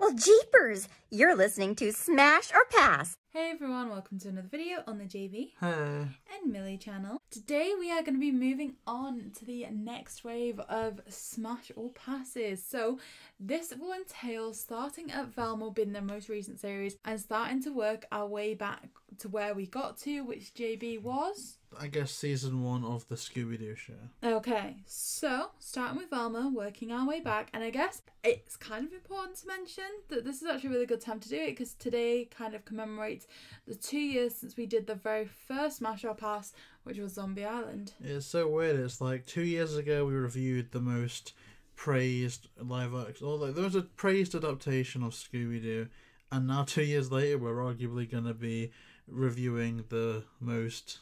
Well, jeepers! You're listening to Smash or Pass. Hey everyone, welcome to another video on the JayBee and Milly channel. Today we are going to be moving on to the next wave of Smash or Passes. So this will entail starting at Velma being their most recent series and starting to work our way back to where we got to, which JayBee was? I guess season 1 of the Scooby Doo show. Okay, so starting with Velma, working our way back, and I guess it's kind of important to mention that this is actually a really good time to do it because today kind of commemorates the 2 years since we did the very first Smash or Pass, which was Zombie Island. It's so weird. It's like 2 years ago we reviewed the most praised live action, or like there was a praised adaptation of Scooby Doo, and now 2 years later we're arguably going to be reviewing the most,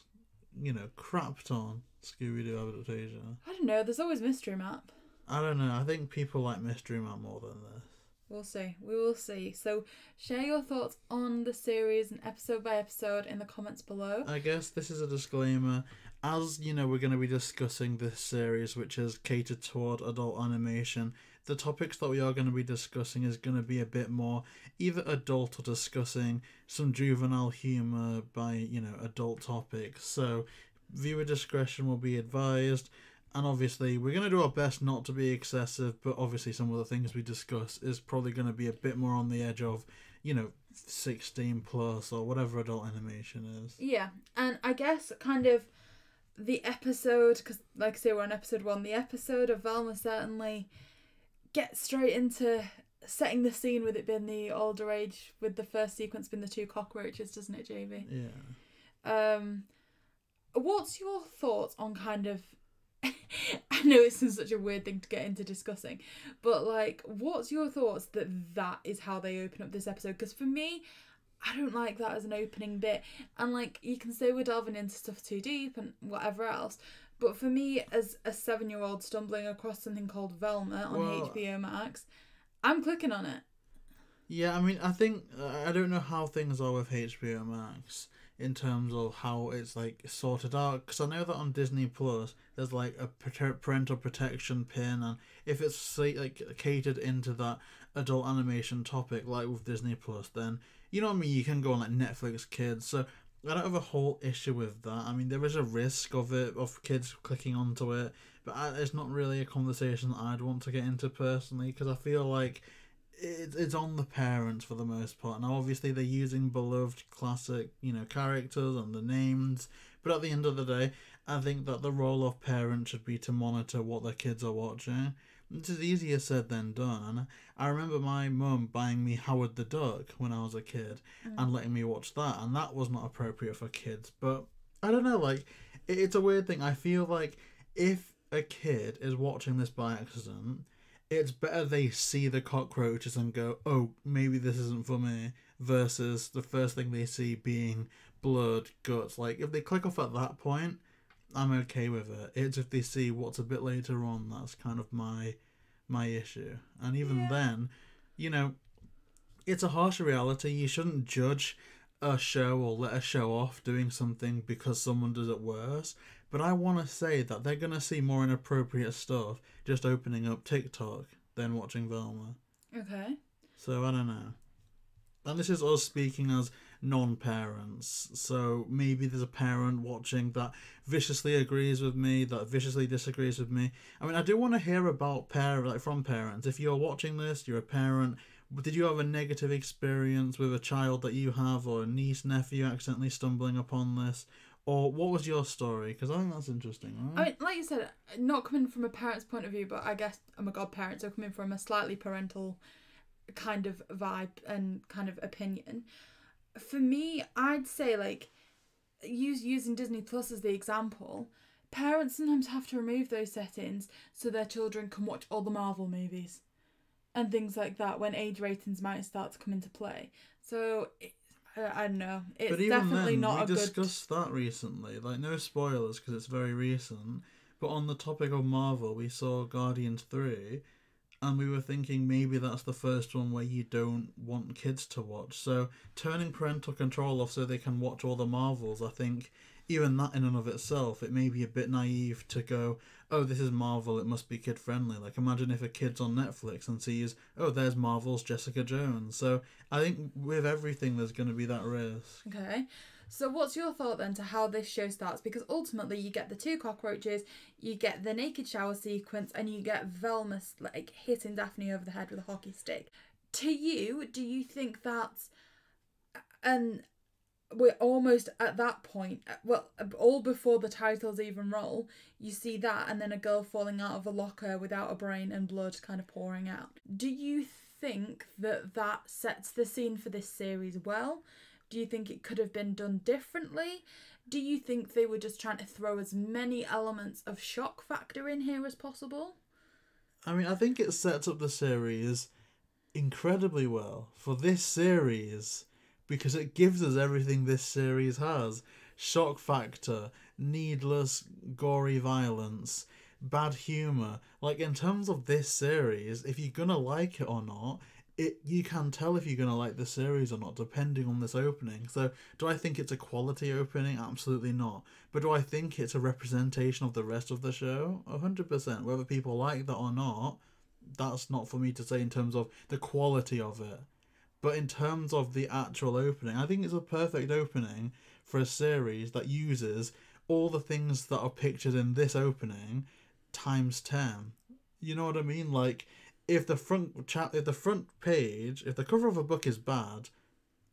crapped on Scooby Doo adaptation. I don't know, there's always Mystery Map. I don't know. I think people like Mystery Map more than this. We'll see. We will see. So share your thoughts on the series and episode by episode in the comments below. I guess this is a disclaimer. As you know, we're going to be discussing this series, which is catered toward adult animation. The topics that we are going to be discussing is going to be a bit more either adult or discussing some juvenile humour by, adult topics. So viewer discretion will be advised. And obviously, we're going to do our best not to be excessive, but obviously some of the things we discuss is probably going to be a bit more on the edge of, 16 plus or whatever adult animation is. Yeah, and I guess kind of the episode, because like I say, we're on episode 1, the episode of Velma certainly gets straight into setting the scene with it being the older age, with the first sequence being the 2 cockroaches, doesn't it, JayBee? Yeah. What's your thoughts on kind of... I know it's such a weird thing to get into discussing, but like, what's your thoughts that is how they open up this episode? Because for me, I don't like that as an opening bit, and like, you can say we're delving into stuff too deep and whatever else, but for me as a 7-year-old stumbling across something called Velma on HBO Max, I'm clicking on it. Yeah, I mean, I think I don't know how things are with HBO Max in terms of how it's like sorted out, because I know that on Disney Plus there's like a parental protection pin, and if it's like catered into that adult animation topic like with Disney Plus, then you know what I mean, you can go on like Netflix Kids. So I don't have a whole issue with that. I mean, there is a risk of it, of kids clicking onto it, but it's not really a conversation that I'd want to get into personally, because I feel like it's on the parents for the most part. Now obviously they're using beloved classic characters and the names, but at the end of the day I think that the role of parents should be to monitor what their kids are watching. This is easier said than done. I remember my mum buying me Howard the Duck when I was a kid and letting me watch that, and that was not appropriate for kids. But I don't know, like, it's a weird thing. I feel like if a kid is watching this by accident, it's better they see the cockroaches and go, oh, maybe this isn't for me, versus the first thing they see being blood, guts. Like, if they click off at that point, I'm okay with it. It's if they see what's a bit later on, that's kind of my issue. And even then, it's a harsh reality. You shouldn't judge a show or let a show off doing something because someone does it worse. But I want to say that they're going to see more inappropriate stuff just opening up TikTok than watching Velma. Okay. So I don't know. And this is us speaking as non-parents. So maybe there's a parent watching that viciously agrees with me, that viciously disagrees with me. I mean, I do want to hear about from parents. If you're watching this, you're a parent. Did you have a negative experience with a child that you have, or a niece, nephew accidentally stumbling upon this? Or what was your story? Because I think that's interesting, right? I mean, like you said, not coming from a parent's point of view, but I guess I'm a godparent, so coming from a slightly parental kind of vibe and kind of opinion. For me, I'd say, like, using Disney Plus as the example, parents sometimes have to remove those settings so their children can watch all the Marvel movies and things like that when age ratings might start to come into play. So I don't know. It's but even definitely then, not a good... We discussed that recently. Like, no spoilers because it's very recent. But on the topic of Marvel, we saw Guardians 3, and we were thinking maybe that's the first one where you don't want kids to watch. So turning parental control off so they can watch all the Marvels, I think, even that in and of itself, it may be a bit naive to go, oh, this is Marvel, it must be kid friendly. Like, imagine if a kid's on Netflix and sees, oh, there's Marvel's Jessica Jones. So I think with everything there's going to be that risk. Okay. So what's your thought then to how this show starts? Because ultimately you get the 2 cockroaches, you get the naked shower sequence, and you get Velma like hitting Daphne over the head with a hockey stick. To you, do you think that's... And we're almost at that point, well, all before the titles even roll, you see that, and then a girl falling out of a locker without a brain and blood kind of pouring out. Do you think that that sets the scene for this series well? Do you think it could have been done differently? Do you think they were just trying to throw as many elements of shock factor in here as possible? I mean, I think it sets up the series incredibly well for this series because it gives us everything this series has. Shock factor, needless gory violence, bad humour. Like, in terms of this series, if you're gonna like it or not, you can tell if you're going to like the series or not, depending on this opening. So, do I think it's a quality opening? Absolutely not. But do I think it's a representation of the rest of the show? 100%. Whether people like that or not, that's not for me to say in terms of the quality of it. But in terms of the actual opening, I think it's a perfect opening for a series that uses all the things that are pictured in this opening times 10. You know what I mean? Like, if the front page, if the cover of a book is bad,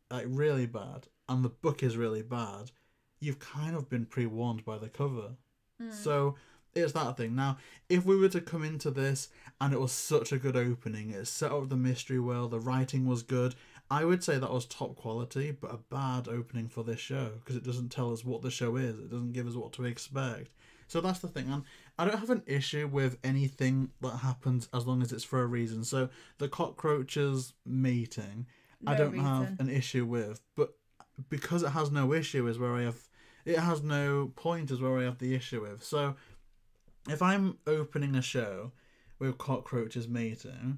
like really bad, and the book is really bad, you've kind of been pre-warned by the cover. So it's that thing. Now, if we were to come into this and it was such a good opening, it set up the mystery world, the writing was good, I would say that was top quality, but a bad opening for this show because it doesn't tell us what the show is. It doesn't give us what to expect. So that's the thing. And I don't have an issue with anything that happens as long as it's for a reason. So the cockroaches mating, I don't have an issue with. But because it has no issue is where I have... It has no point is where I have the issue with. So if I'm opening a show with cockroaches mating,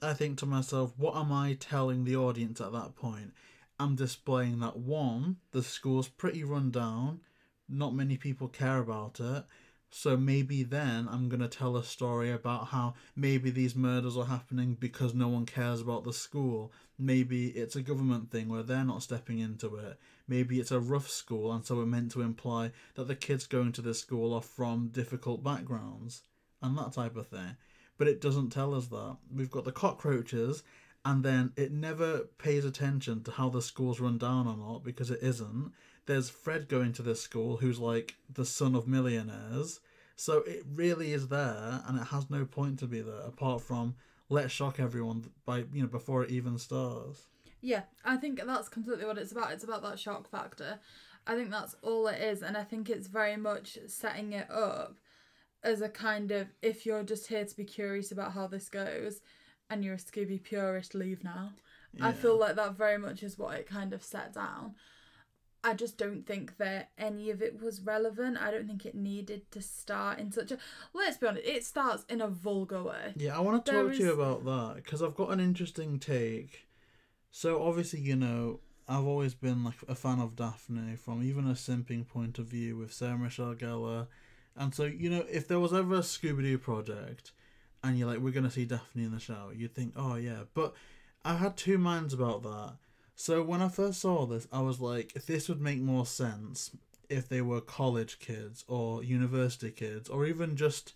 I think to myself, what am I telling the audience at that point? I'm displaying that, one, the school's pretty run down, not many people care about it, so maybe then I'm going to tell a story about how maybe these murders are happening because no one cares about the school. Maybe it's a government thing where they're not stepping into it. Maybe it's a rough school, and so we're meant to imply that the kids going to this school are from difficult backgrounds and that type of thing. But it doesn't tell us that. We've got the cockroaches, and then it never pays attention to how the school's run down or not, because it isn't. There's Fred going to this school, who's like the son of millionaires. So it really is there, and it has no point to be there, apart from let's shock everyone by, before it even starts. Yeah, I think that's completely what it's about. It's about that shock factor. I think that's all it is, and I think it's very much setting it up as a kind of, if you're just here to be curious about how this goes and you're a Scooby purist, leave now. Yeah. I feel like that very much is what it kind of set down. I just don't think that any of it was relevant. I don't think it needed to start in such a... Let's be honest, it starts in a vulgar way. Yeah, I want to talk to you about that, because I've got an interesting take. So, obviously, I've always been like a fan of Daphne from even a simping point of view with Sarah Michelle Gellar. And so, if there was ever a Scooby Doo project and you're like, we're going to see Daphne in the shower, you'd think, oh, yeah. But I had two minds about that. So when I first saw this, I was like, this would make more sense if they were college kids or university kids or even just,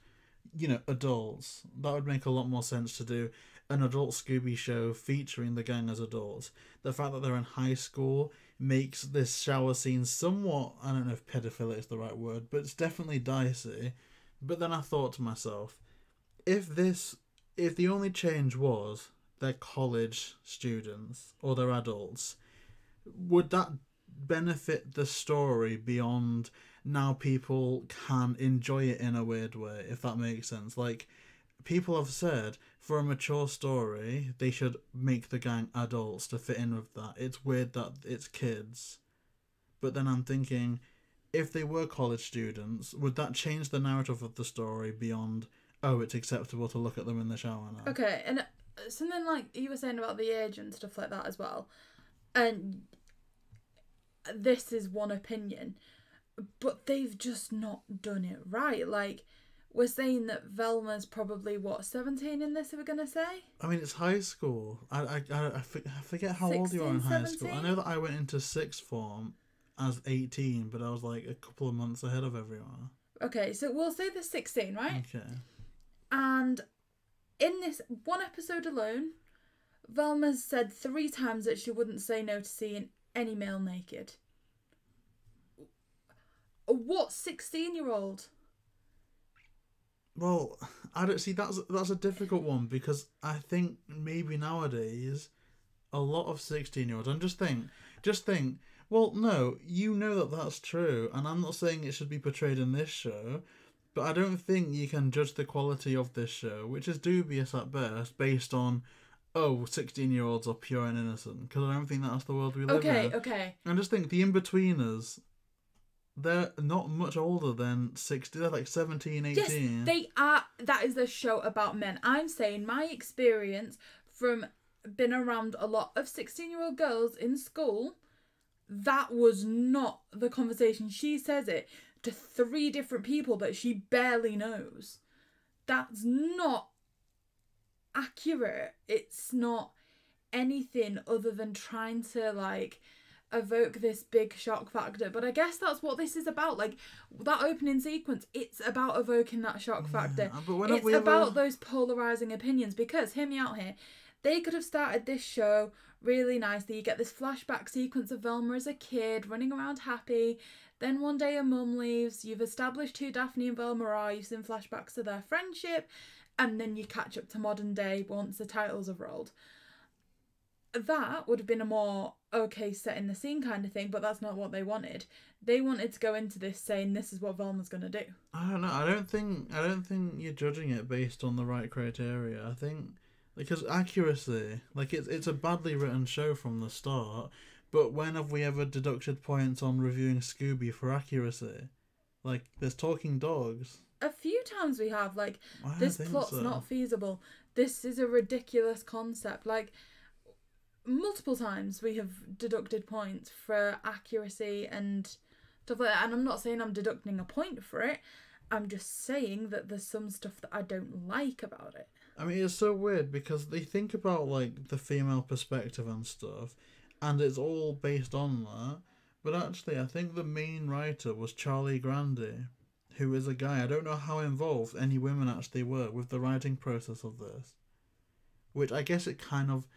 adults. That would make a lot more sense to do an adult Scooby show featuring the gang as adults. The fact that they're in high school makes this shower scene somewhat, I don't know if pedophilic is the right word, but it's definitely dicey. But then I thought to myself, if the only change was they're college students or they're adults, would that benefit the story beyond now people can enjoy it in a weird way, if that makes sense? Like, people have said for a mature story they should make the gang adults to fit in with that. It's weird that it's kids. But then I'm thinking, if they were college students, would that change the narrative of the story beyond, oh, it's acceptable to look at them in the shower now? Okay, and something like you were saying about the age and stuff like that as well, and this is one opinion. but they've just not done it right. Like, we're saying that Velma's probably, 17 in this, are we going to say? I mean, it's high school. I forget how old you are in 16, high school. 17? I know that I went into sixth form as 18, but I was like a couple of months ahead of everyone. Okay, so we'll say they're 16, right? Okay. And in this one episode alone, Velma's said 3 times that she wouldn't say no to seeing any male naked. What 16-year-old? Well, I don't see that's a difficult one, because I think maybe nowadays a lot of 16-year-olds, and just think, well, no, you know that that's true, and I'm not saying it should be portrayed in this show, but I don't think you can judge the quality of this show, which is dubious at best, based on 16-year-olds are pure and innocent, because I don't think that's the world we live in. Okay. And just think, the in-betweeners, they're not much older than 60. They're like 17, 18. Yes, they are. That is a show about men. I'm saying my experience from being around a lot of 16-year-old girls in school, that was not the conversation. She says it to 3 different people that she barely knows. That's not accurate. It's not anything other than trying to, like, evoke this big shock factor. But I guess that's what this is about. Like, that opening sequence, it's about evoking that shock factor. It's about those polarizing opinions, because, hear me out here, they could have started this show really nicely. You get this flashback sequence of Velma as a kid running around happy, then one day her mum leaves, you've established who Daphne and Velma are, you've seen flashbacks to their friendship, and then you catch up to modern day once the titles have rolled. That would have been a more okay set in the scene kind of thing, but that's not what they wanted. They wanted to go into this saying this is what Velma's going to do. I don't know. I don't think you're judging it based on the right criteria. I think because accuracy, like it's a badly written show from the start. But when have we ever deducted points on reviewing Scooby for accuracy? Like, there's talking dogs. A few times we have, like, this plot's not feasible. This is a ridiculous concept. Like, multiple times we have deducted points for accuracy and stuff like that. And I'm not saying I'm deducting a point for it. I'm just saying that there's some stuff that I don't like about it. I mean, it's so weird because they think about, like, the female perspective and stuff, and it's all based on that. But actually, I think the main writer was Charlie Grandi, who is a guy. I don't know how involved any women actually were with the writing process of this. Which I guess it kind of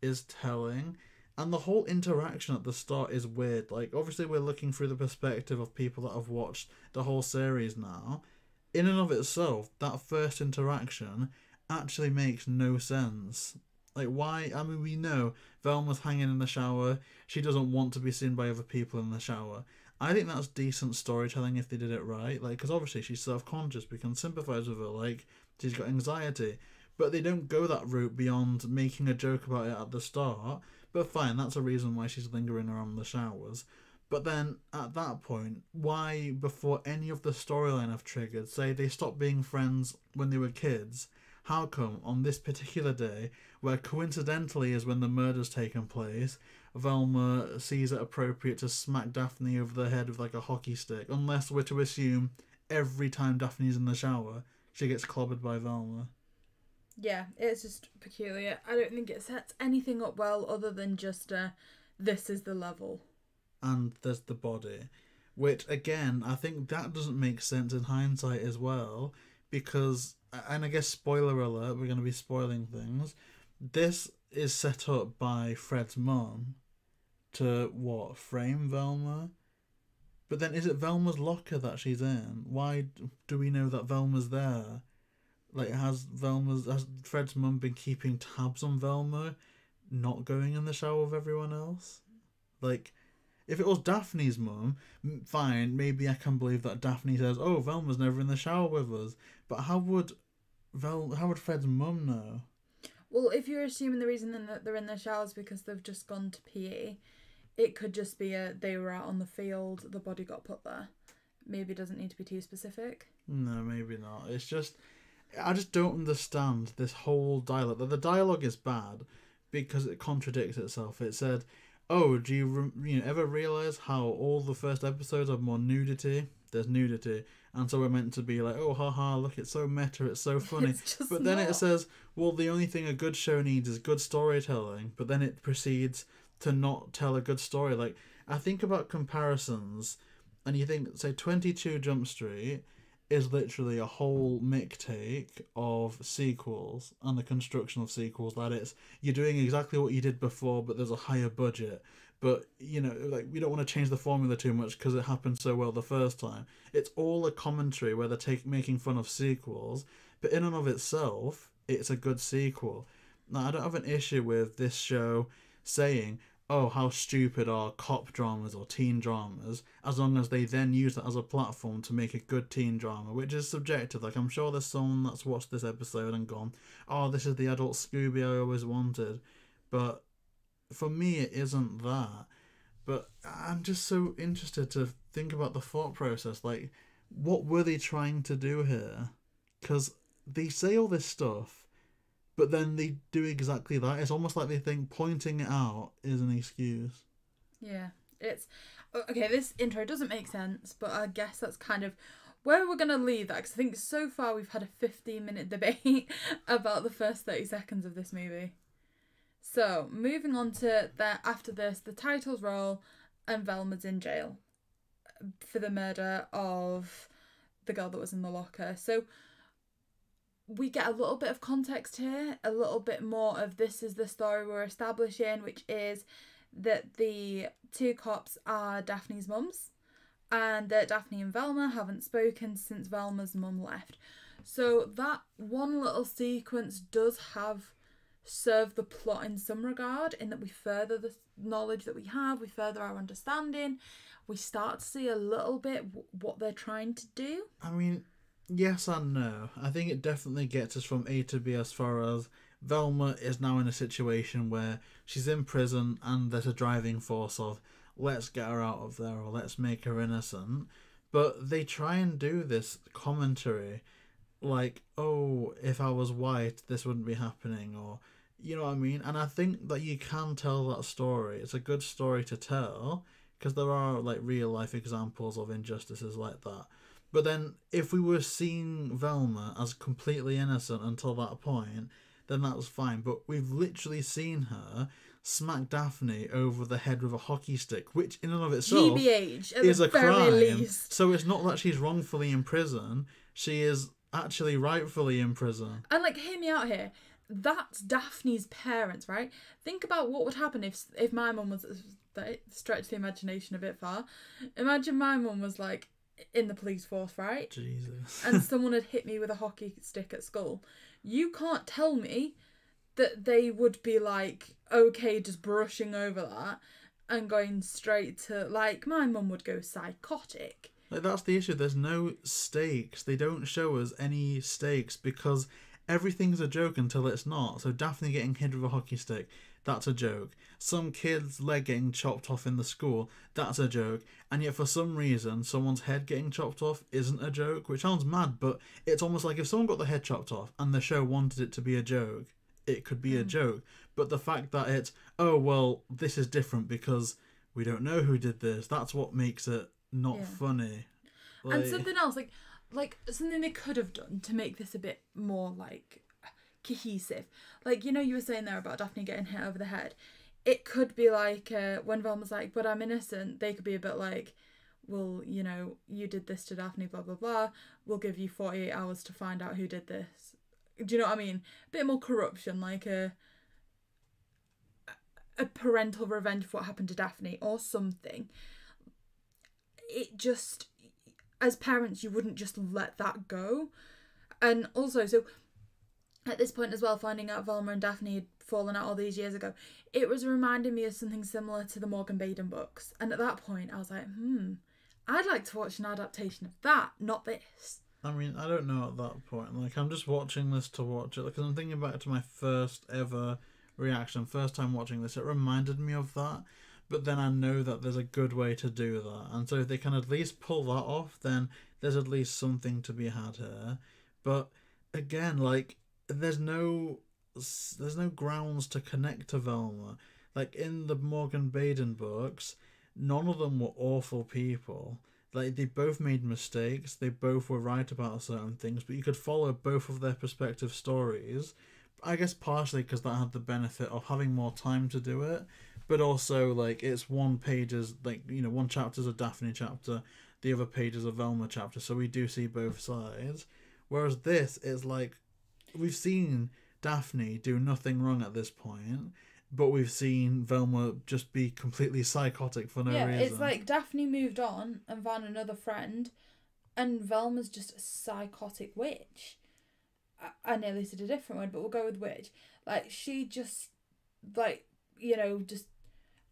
is telling. And the whole interaction at the start is weird. Like, obviously we're looking through the perspective of people that have watched the whole series now. In and of itself, that first interaction actually makes no sense. Like, why? I mean, we know Velma's hanging in the shower. She doesn't want to be seen by other people in the shower. I think that's decent storytelling if they did it right. Like, because obviously she's self-conscious. We can sympathise with her. Like, she's got anxiety. But they don't go that route beyond making a joke about it at the start. But fine, that's a reason why she's lingering around the showers. But then, at that point, why, before any of the storyline have triggered, say they stopped being friends when they were kids, how come on this particular day, where coincidentally is when the murder's taken place, Velma sees it appropriate to smack Daphne over the head with like a hockey stick, unless we're to assume every time Daphne's in the shower, she gets clobbered by Velma. Yeah, it's just peculiar. I don't think it sets anything up well other than just this is the level. And there's the body, which again, I think that doesn't make sense in hindsight as well, because, and I guess spoiler alert, we're going to be spoiling things, this is set up by Fred's mum to, what, frame Velma? But then is it Velma's locker that she's in? Why do we know that Velma's there? Like, has Fred's mum been keeping tabs on Velma not going in the shower with everyone else? Like, if it was Daphne's mum, fine, maybe I can believe that Daphne says, oh, Velma's never in the shower with us. But how would Fred's mum know? Well, if you're assuming the reason that they're in their showers because they've just gone to PE, it could just be they were out on the field, the body got put there. Maybe it doesn't need to be too specific. No, maybe not. It's just, I just don't understand this whole dialogue. The dialogue is bad because it contradicts itself. It said, oh, do you ever realize how all the first episodes have more nudity? There's nudity, and so we're meant to be like, oh, haha, look, it's so meta, it's so funny. But then it says, well, the only thing a good show needs is good storytelling. But then it proceeds to not tell a good story. Like, I think about comparisons, and you think, say, 22 Jump Street is literally a whole take of sequels and the construction of sequels. That it's, you're doing exactly what you did before, but there's a higher budget. But, like, we don't want to change the formula too much because it happened so well the first time. It's all a commentary where they're making fun of sequels, but in and of itself, it's a good sequel. Now, I don't have an issue with this show saying, oh, how stupid are cop dramas or teen dramas, as long as they then use that as a platform to make a good teen drama, which is subjective. Like, I'm sure there's someone that's watched this episode and gone, oh, this is the adult Scooby I always wanted. But for me, it isn't that. But I'm just so interested to think about the thought process. Like, what were they trying to do here? Because they say all this stuff, but then they do exactly that. It's almost like they think pointing it out is an excuse. Yeah, it's... Okay, this intro doesn't make sense, but I guess that's kind of where we're going to leave that. Because I think so far we've had a 15-minute debate about the first 30 seconds of this movie. So, moving on to after this, the titles roll and Velma's in jail for the murder of the girl that was in the locker. So, we get a little bit of context here, a little bit more of this is the story we're establishing, which is that the two cops are Daphne's mums and that Daphne and Velma haven't spoken since Velma's mum left. So, that one little sequence does serve the plot in some regard, in that we further the knowledge that we have, we further our understanding, we start to see a little bit what they're trying to do. I mean, yes and no. I think it definitely gets us from A to B as far as Velma is now in a situation where she's in prison and there's a driving force of let's get her out of there or let's make her innocent. But they try and do this commentary like, oh, if I was white, this wouldn't be happening, or, you know what I mean? And I think that you can tell that story. It's a good story to tell, because there are, like, real-life examples of injustices like that. But then, if we were seeing Velma as completely innocent until that point, then that was fine. But we've literally seen her smack Daphne over the head with a hockey stick, which in and of itself GBH, is a crime. Least. So it's not that she's wrongfully in prison. She is actually rightfully in prison. And, like, hear me out here. That's Daphne's parents, right? Think about what would happen if my mum was... Stretch the imagination a bit far. Imagine my mum was, like, in the police force, right? Jesus. And someone had hit me with a hockey stick at school. You can't tell me that they would be, like, okay just brushing over that and going straight to... Like, my mum would go psychotic. Like, that's the issue. There's no stakes. They don't show us any stakes because everything's a joke until it's not. So Daphne getting hit with a hockey stick, that's a joke. Some kid's leg getting chopped off in the school, that's a joke. And yet for some reason, someone's head getting chopped off isn't a joke, which sounds mad, but it's almost like if someone got their head chopped off and the show wanted it to be a joke, it could be a joke. But the fact that it's, oh, well, this is different because we don't know who did this, that's what makes it not funny. Like... And something else, like something they could have done to make this a bit more, like, cohesive. Like, you know, you were saying there about Daphne getting hit over the head. It could be like, when Velma's like, but I'm innocent, they could be a bit like, well, you know, you did this to Daphne, blah, blah, blah. We'll give you 48 hours to find out who did this. Do you know what I mean? A bit more corruption, like a parental revenge for what happened to Daphne or something. It just... As parents, you wouldn't just let that go. And also, so at this point as well, finding out Velma and Daphne had fallen out all these years ago, it was reminding me of something similar to the Morgan Baden books. And at that point, I was like, I'd like to watch an adaptation of that, not this. I mean, I don't know at that point. Like, I'm just watching this to watch it. Because I'm thinking back to my first ever reaction, first time watching this. It reminded me of that. But then I know that there's a good way to do that. And so if they can at least pull that off, then there's at least something to be had here. But again, like, there's no grounds to connect to Velma. Like, in the Morgan Baden books, none of them were awful people. Like, they both made mistakes, they both were right about certain things, but you could follow both of their perspective stories. I guess partially because that had the benefit of having more time to do it, but also, like, it's one page is, like, you know, one chapter's a Daphne chapter, the other page is a Velma chapter, so we do see both sides. Whereas this is like, we've seen Daphne do nothing wrong at this point, but we've seen Velma just be completely psychotic for no reason. It's like Daphne moved on and found another friend, and Velma's just a psychotic witch. I nearly said a different word, but we'll go with witch. Like, she just, like, you know, just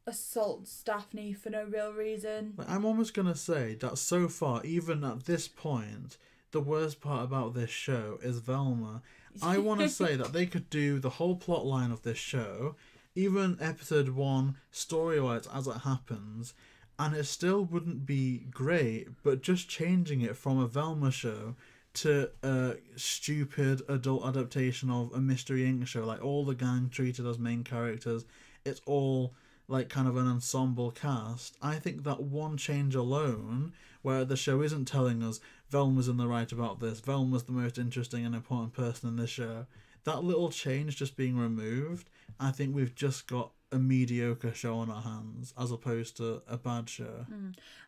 assaults Daphne for no real reason. Like, I'm almost going to say that so far, even at this point, the worst part about this show is Velma. I want to say that they could do the whole plot line of this show, even episode 1, story-wise as it happens, and it still wouldn't be great, but just changing it from a Velma show to a stupid adult adaptation of a Mystery Inc. show, like all the gang treated as main characters, it's all like kind of an ensemble cast. I think that one change alone, where the show isn't telling us Velma's in the right about this, Velma's the most interesting and important person in this show, that little change just being removed, I think we've just got a mediocre show on our hands as opposed to a bad show.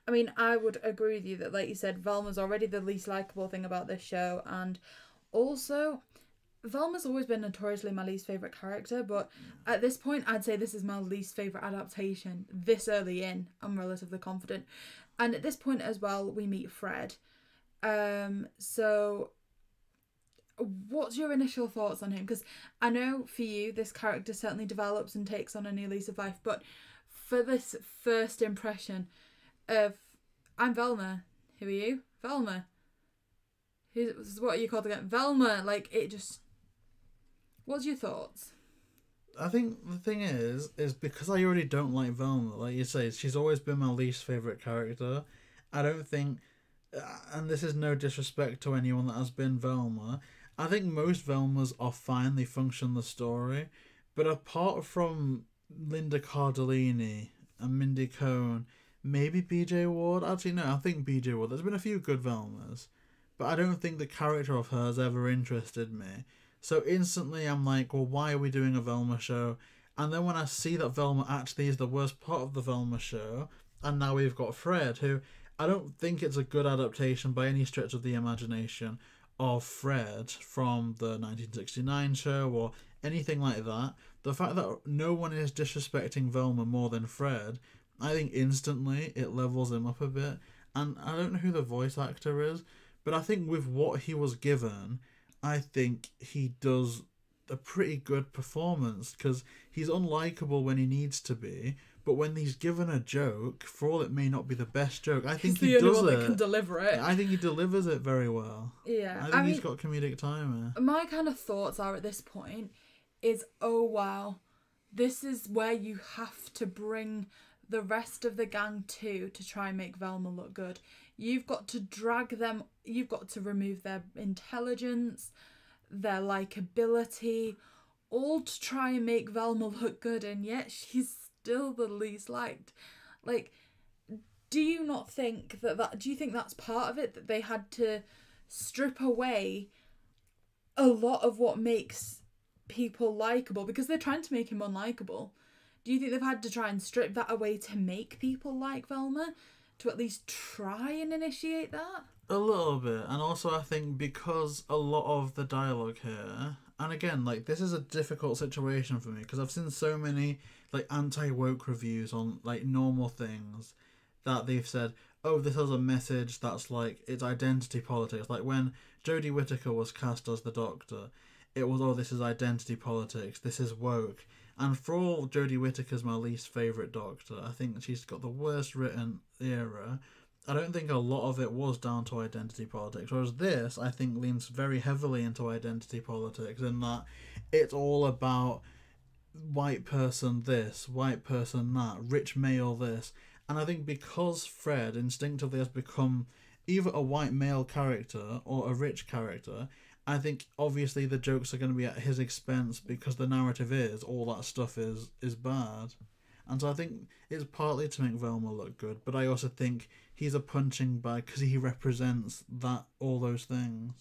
I mean, I would agree with you that, like you said, Velma's already the least likeable thing about this show, and also Velma's always been notoriously my least favourite character, but at this point I'd say this is my least favourite adaptation. This early in, I'm relatively confident. And at this point as well, we meet Fred. So what's your initial thoughts on him? Because I know for you, this character certainly develops and takes on a new lease of life, but for this first impression of, I'm Velma, who are you? Velma. What are you called again? Velma. Like, it just... What's your thoughts? I think the thing is because I already don't like Velma, like you say, she's always been my least favourite character. I don't think, and this is no disrespect to anyone that has been Velma, I think most Velmas are fine, they function the story, but apart from Linda Cardellini and Mindy Kaling, maybe BJ Ward, actually no, I think BJ Ward, there's been a few good Velmas, but I don't think the character of her has ever interested me. So instantly I'm like, well, why are we doing a Velma show? And then when I see that Velma actually is the worst part of the Velma show, and now we've got Fred, who I don't think it's a good adaptation by any stretch of the imagination of Fred from the 1969 show or anything like that. The fact that no one is disrespecting Velma more than Fred, I think instantly it levels him up a bit. And I don't know who the voice actor is, but I think with what he was given, I think he does a pretty good performance, because he's unlikable when he needs to be, but when he's given a joke, for all it may not be the best joke, I think he does it. He's the only one that can deliver it. I think he delivers it very well. Yeah. I think he's got comedic timing. My kind of thoughts are at this point is, oh wow, this is where you have to bring the rest of the gang to try and make Velma look good. You've got to drag them, you've got to remove their intelligence, their likability, all to try and make Velma look good, and yet she's still the least liked. Like, do you not think do you think that's part of it, that they had to strip away a lot of what makes people likeable, because they're trying to make him unlikable? Do you think they've had to try and strip that away to make people like Velma? To at least try and initiate that? A little bit. And also I think because a lot of the dialogue here, and again, like, this is a difficult situation for me because I've seen so many like anti-woke reviews on like normal things that they've said, oh, this has a message that's like, it's identity politics. Like when Jodie Whittaker was cast as the Doctor, it was, oh, this is identity politics, this is woke. And for all Jodie Whittaker's my least favourite Doctor, I think she's got the worst written era, I don't think a lot of it was down to identity politics. Whereas this, I think, leans very heavily into identity politics, in that it's all about white person this, white person that, rich male this. And I think because Fred instinctively has become either a white male character or a rich character, I think obviously the jokes are going to be at his expense because the narrative is all that stuff is bad. And so I think it's partly to make Velma look good, but I also think he's a punching bag because he represents all those things.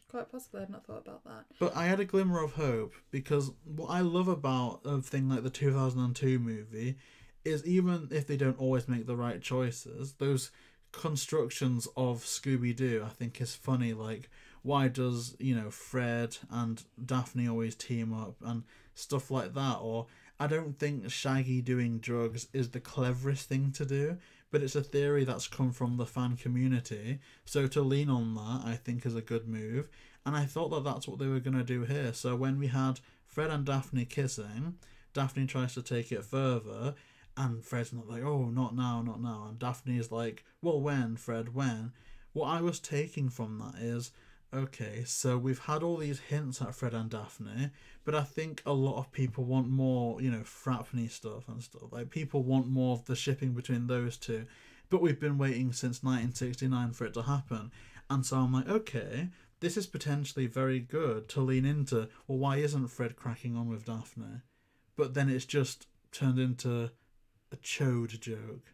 Quite possibly, I've not thought about that. But I had a glimmer of hope because what I love about a thing like the 2002 movie is even if they don't always make the right choices, those constructions of Scooby Doo I think is funny. Like, why does, Fred and Daphne always team up and stuff like that? Or I don't think Shaggy doing drugs is the cleverest thing to do, but it's a theory that's come from the fan community. So to lean on that, I think, is a good move. And I thought that that's what they were going to do here. So when we had Fred and Daphne kissing, Daphne tries to take it further, and Fred's not like, oh, not now, not now. And Daphne is like, well, when, Fred, when? What I was taking from that is, okay, so we've had all these hints at Fred and Daphne, but I think a lot of people want more, Frapney stuff and stuff. Like, people want more of the shipping between those two. But we've been waiting since 1969 for it to happen. And so I'm like, okay, this is potentially very good to lean into, well, why isn't Fred cracking on with Daphne? But then it's just turned into a chode joke.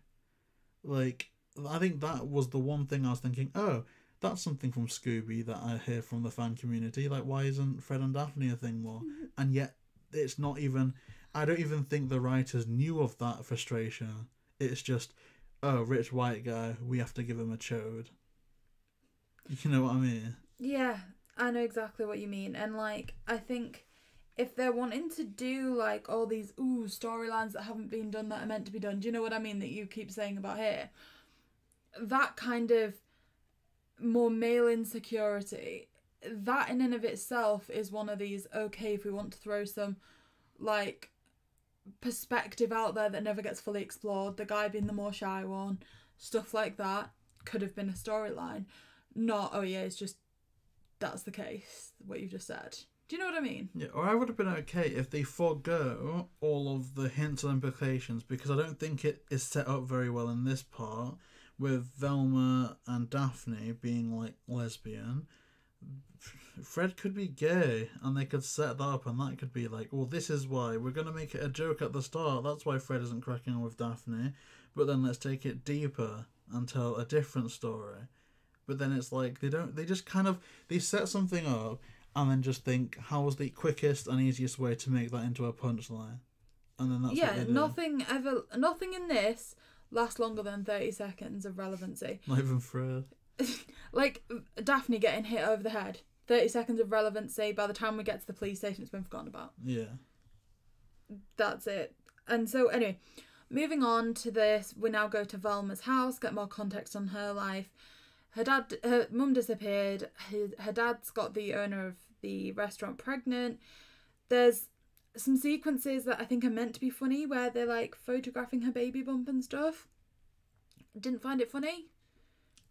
Like, I think that was the one thing I was thinking, oh, that's something from Scooby that I hear from the fan community. Like, why isn't Fred and Daphne a thing more? And yet, it's not even... I don't even think the writers knew of that frustration. It's just, oh, rich white guy, we have to give him a chode. You know what I mean? Yeah, I know exactly what you mean. And, like, I think if they're wanting to do, like, all these, storylines that haven't been done that are meant to be done, do you know what I mean, that you keep saying about here? That kind of more male insecurity, that in and of itself is one of these, okay, if we want to throw some, like, perspective out there that never gets fully explored, the guy being the more shy one, stuff like that, could have been a storyline. Not, oh yeah, it's just, that's the case, what you've just said. Do you know what I mean? Yeah, or I would have been okay if they forego all of the hints and implications, because I don't think it is set up very well in this part, with Velma and Daphne being, like, lesbian. Fred could be gay, and they could set that up, and that could be like, well, this is why. We're going to make it a joke at the start. That's why Fred isn't cracking on with Daphne. But then let's take it deeper and tell a different story. But then it's like, they set something up, and then just think, how was the quickest and easiest way to make that into a punchline? And then that's what they do. Nothing in this lasts longer than 30 seconds of relevancy. Not even Fred. Like, Daphne getting hit over the head. 30 seconds of relevancy. By the time we get to the police station, it's been forgotten about. Yeah. That's it. And so, anyway, moving on to this, we now go to Velma's house, get more context on her life. Her mum disappeared. Her dad's got the owner of the restaurant pregnant. There's some sequences that I think are meant to be funny where they're, like, photographing her baby bump and stuff. Didn't find it funny.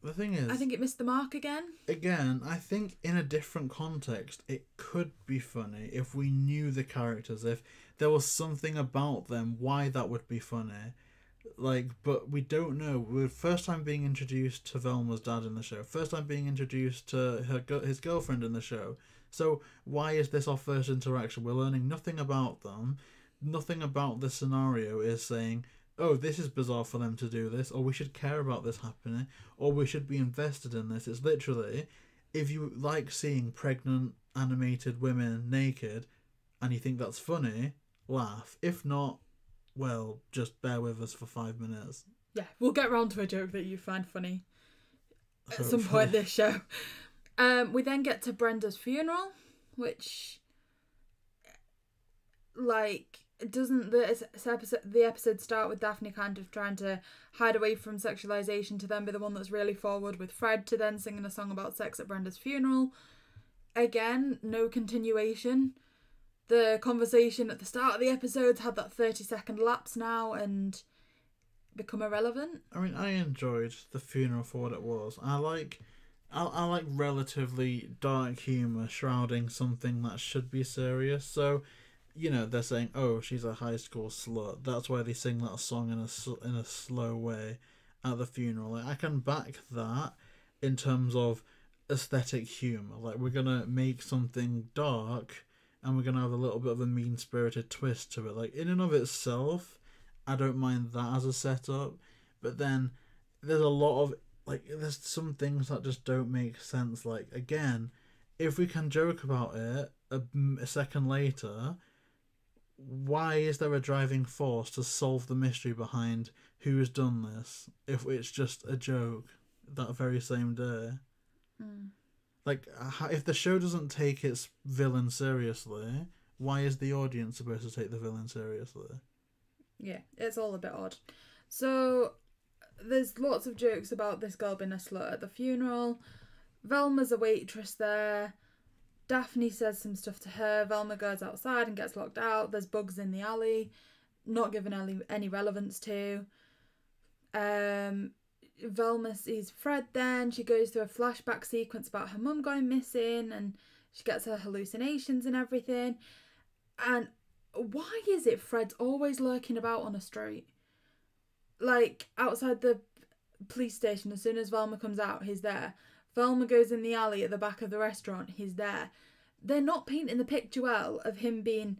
The thing is, I think it missed the mark again. Again, I think in a different context, it could be funny if we knew the characters, if there was something about them, why that would be funny. Like, but we don't know. We're first time being introduced to Velma's dad in the show. First time being introduced to his girlfriend in the show. So why is this our first interaction? We're learning nothing about them. Nothing about the scenario is saying, oh, this is bizarre for them to do this, or we should care about this happening, or we should be invested in this. It's literally, if you like seeing pregnant animated women naked and you think that's funny, laugh. If not, well, just bear with us for 5 minutes. Yeah, we'll get round to a joke that you find funny at some point this show. We then get to Brenda's funeral, which, like, doesn't the episode start with Daphne kind of trying to hide away from sexualization to then be the one that's really forward with Fred to then singing a song about sex at Brenda's funeral? Again, no continuation. The conversation at the start of the episodes had that 30-second lapse now and become irrelevant. I mean, I enjoyed the funeral for what it was. I like relatively dark humour shrouding something that should be serious. So, you know, they're saying, oh, she's a high school slut. That's why they sing that song in a slow way at the funeral. Like, I can back that in terms of aesthetic humour. Like, we're gonna make something dark, and we're gonna have a little bit of a mean-spirited twist to it. Like, in and of itself, I don't mind that as a setup, but then there's a lot of, like, there's some things that just don't make sense. Like, again, if we can joke about it a second later, why is there a driving force to solve the mystery behind who has done this if it's just a joke that very same day? Like, if the show doesn't take its villain seriously, why is the audience supposed to take the villain seriously? Yeah, it's all a bit odd. So there's lots of jokes about this girl being a slut at the funeral. Velma's a waitress there. Daphne says some stuff to her. Velma goes outside and gets locked out. There's bugs in the alley, not given any relevance to. Velma sees Fred then. She goes through a flashback sequence about her mum going missing, and she gets her hallucinations and everything. And why is it Fred's always lurking about on a street? Like, outside the police station, as soon as Velma comes out, he's there. Velma goes in the alley at the back of the restaurant, he's there. They're not painting the picture well of him being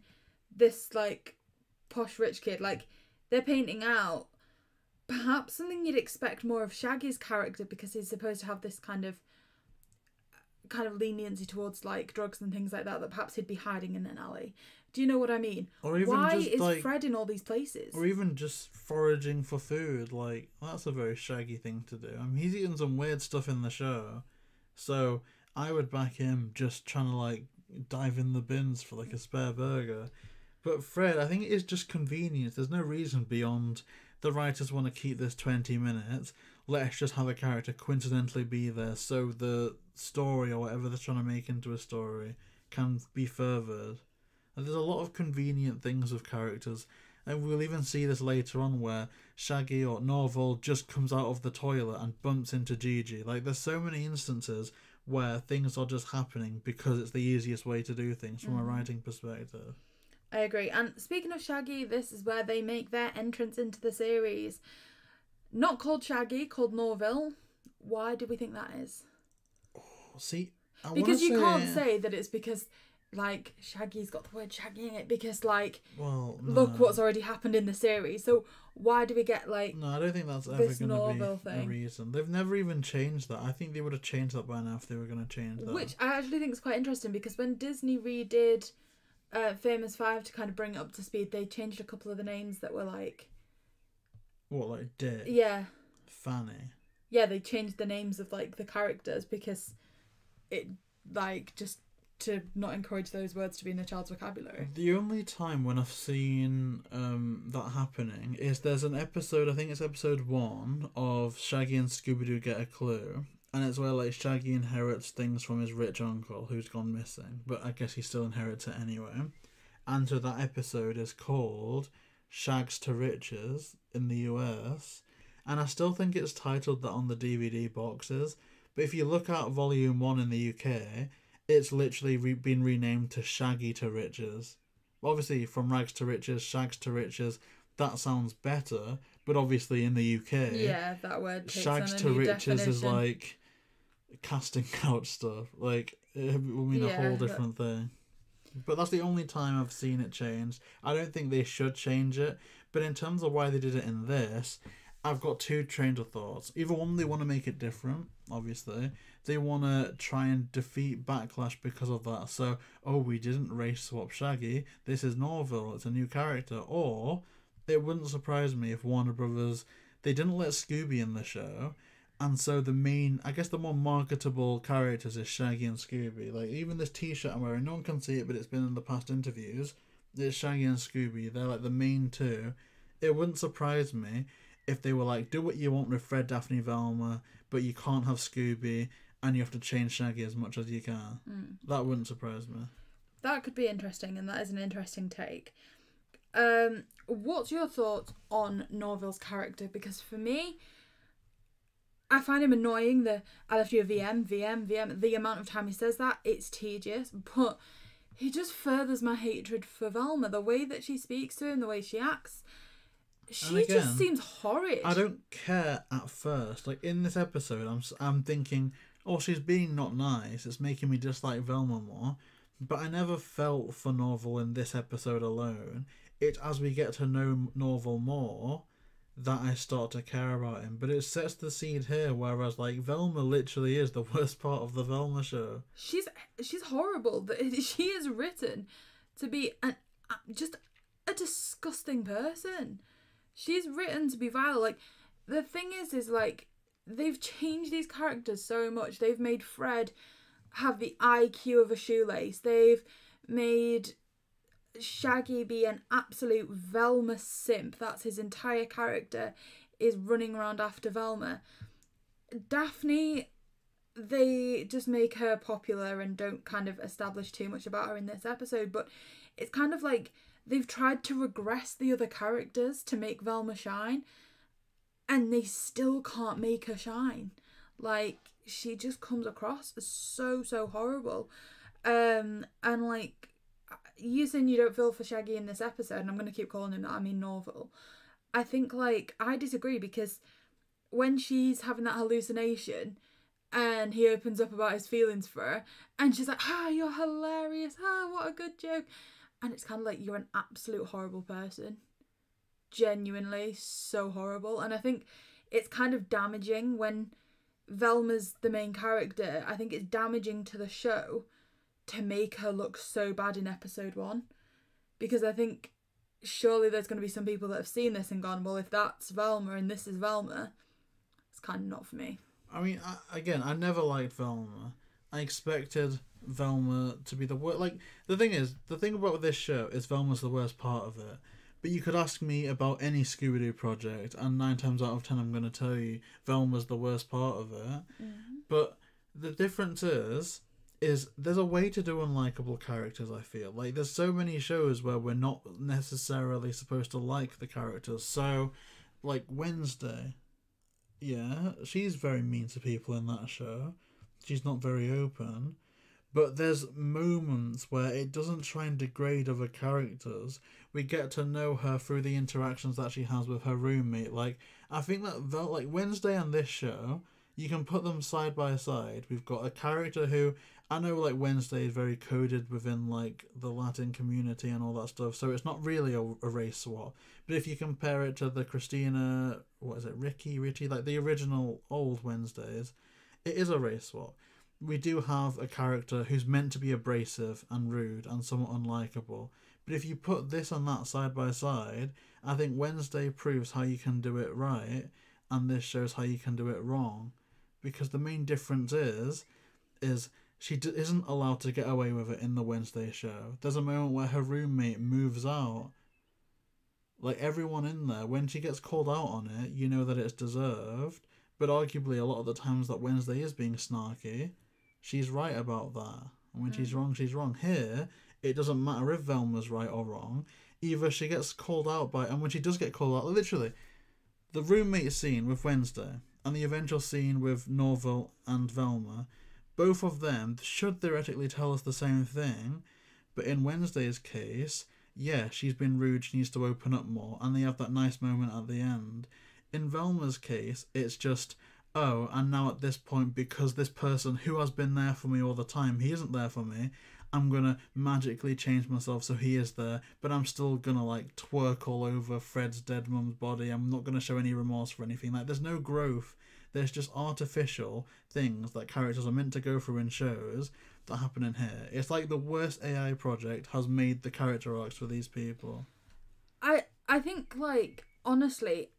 this, like, posh rich kid. Like, they're painting out perhaps something you'd expect more of Shaggy's character, because he's supposed to have this kind of leniency towards, like, drugs and things like that perhaps he'd be hiding in an alley. Do you know what I mean? Or even why just, is like, Fred in all these places? Or even just foraging for food. Like, that's a very Shaggy thing to do. I mean, he's eating some weird stuff in the show, so I would back him just trying to, like, dive in the bins for, like, a spare burger. But Fred, I think it is just convenience. There's no reason beyond the writers want to keep this 20 minutes. Let's just have a character coincidentally be there so the story or whatever they're trying to make into a story can be furthered. And there's a lot of convenient things with characters. And we'll even see this later on where Shaggy or Norval just comes out of the toilet and bumps into Gigi. Like, there's so many instances where things are just happening because it's the easiest way to do things from a writing perspective. I agree. And speaking of Shaggy, this is where they make their entrance into the series. Not called Shaggy, called Norville. Why do we think that is? Oh, see, because you can't say that it's because, like, Shaggy's got the word Shaggy in it, because, like, well, no. Look what's already happened in the series. So why do we get, like, no, I don't think that's ever going to be a reason. They've never even changed that. I think they would have changed that by now if they were going to change that. Which I actually think is quite interesting, because when Disney redid Famous Five to kind of bring it up to speed, they changed a couple of the names that were, like... What, like Dick? Yeah. Fanny? Yeah, they changed the names of, like, the characters because it, like, just to not encourage those words to be in a child's vocabulary. The only time when I've seen that happening is there's an episode, I think it's episode 1, of Shaggy and Scooby Doo Get a Clue. And it's where, like, Shaggy inherits things from his rich uncle who's gone missing. But I guess he still inherits it anyway. And so that episode is called Shags to Riches in the US. And I still think it's titled that on the DVD boxes. But if you look at Volume 1 in the UK, it's literally been renamed to Shaggy to Riches. Obviously, from Rags to Riches, Shags to Riches, that sounds better. But obviously in the UK... Yeah, that word takes Shags on a to new Riches definition. is like... casting couch stuff. Like, it will mean a whole different thing. But that's the only time I've seen it changed. I don't think they should change it. But in terms of why they did it in this, I've got two trains of thoughts. Either one, they want to make it different, obviously. They want to try and defeat backlash because of that. So, oh, we didn't race swap Shaggy. This is Norville. It's a new character. Or, it wouldn't surprise me if Warner Brothers, they didn't let Scooby in the show. And so the main, I guess the more marketable characters is Shaggy and Scooby. Like, even this t-shirt I'm wearing, no one can see it, but it's been in the past interviews. It's Shaggy and Scooby. They're like the main two. It wouldn't surprise me if they were like, do what you want with Fred, Daphne, Velma, but you can't have Scooby, and you have to change Shaggy as much as you can. That wouldn't surprise me. That could be interesting, and that is an interesting take. What's your thoughts on Norville's character? Because for me, I find him annoying. I left you a VM. The amount of time he says that, it's tedious. But he just furthers my hatred for Velma. The way that she speaks to him, the way she acts, she just seems horrid. I don't care at first. Like, in this episode, I'm thinking, or she's being not nice, it's making me dislike Velma more. But I never felt for Norval in this episode alone. It's as we get to know Norval more that I start to care about him. But it sets the seed here, whereas like Velma literally is the worst part of the Velma show. She's horrible. She is written to be just a disgusting person. She's written to be vile. Like, the thing is like, they've changed these characters so much. They've made Fred have the IQ of a shoelace. They've made Shaggy be an absolute Velma simp. That's his entire character, is running around after Velma. Daphne, they just make her popular and don't kind of establish too much about her in this episode, but it's kind of like they've tried to regress the other characters to make Velma shine, and they still can't make her shine. Like, she just comes across as so horrible. And like, you saying you don't feel for Shaggy in this episode, and I'm going to keep calling him that, I mean Norval. I think, like, I disagree, because when she's having that hallucination and he opens up about his feelings for her, and she's like, you're hilarious, what a good joke. And it's kind of like, you're an absolute horrible person. Genuinely so horrible. And I think it's kind of damaging when Velma's the main character. I think it's damaging to the show to make her look so bad in episode 1, because I think surely there's going to be some people that have seen this and gone, well, if that's Velma and this is Velma, it's kind of not for me. I mean, I never liked Velma. I expected Velma to be the worst. Like, the thing about this show is Velma's the worst part of it. But you could ask me about any Scooby Doo project, and 9 times out of 10 I'm going to tell you Velma's the worst part of it. Mm-hmm. But the difference is there's a way to do unlikable characters, I feel. Like, there's so many shows where we're not necessarily supposed to like the characters. So, like, Wednesday, yeah, she's very mean to people in that show. She's not very open. But there's moments where it doesn't try and degrade other characters. We get to know her through the interactions that she has with her roommate. Like, I think that like Wednesday and this show, you can put them side by side. We've got a character who, I know like Wednesday is very coded within like the Latin community and all that stuff, so it's not really a race swap. But if you compare it to the Christina, Richie, like the original old Wednesdays, it is a race swap. We do have a character who's meant to be abrasive and rude and somewhat unlikable. But if you put this and that side by side, I think Wednesday proves how you can do it right, and this shows how you can do it wrong. Because the main difference is she isn't allowed to get away with it in the Wednesday show. There's a moment where her roommate moves out. Like, everyone in there, when she gets called out on it, you know that it's deserved. But arguably, a lot of the times that Wednesday is being snarky, she's right about that. And when she's wrong, she's wrong. Here, it doesn't matter if Velma's right or wrong. Either she gets called out by... And when she does get called out, literally, the roommate scene with Wednesday and the eventual scene with Norval and Velma, both of them should theoretically tell us the same thing. But in Wednesday's case, yeah, she's been rude, she needs to open up more. And they have that nice moment at the end. In Velma's case, it's just, oh, and now at this point, because this person who has been there for me all the time, he isn't there for me, I'm going to magically change myself so he is there, but I'm still going to, like, twerk all over Fred's dead mum's body. I'm not going to show any remorse for anything. Like, there's no growth. There's just artificial things that characters are meant to go through in shows that happen in here. It's like the worst AI project has made the character arcs for these people. I think, like, honestly...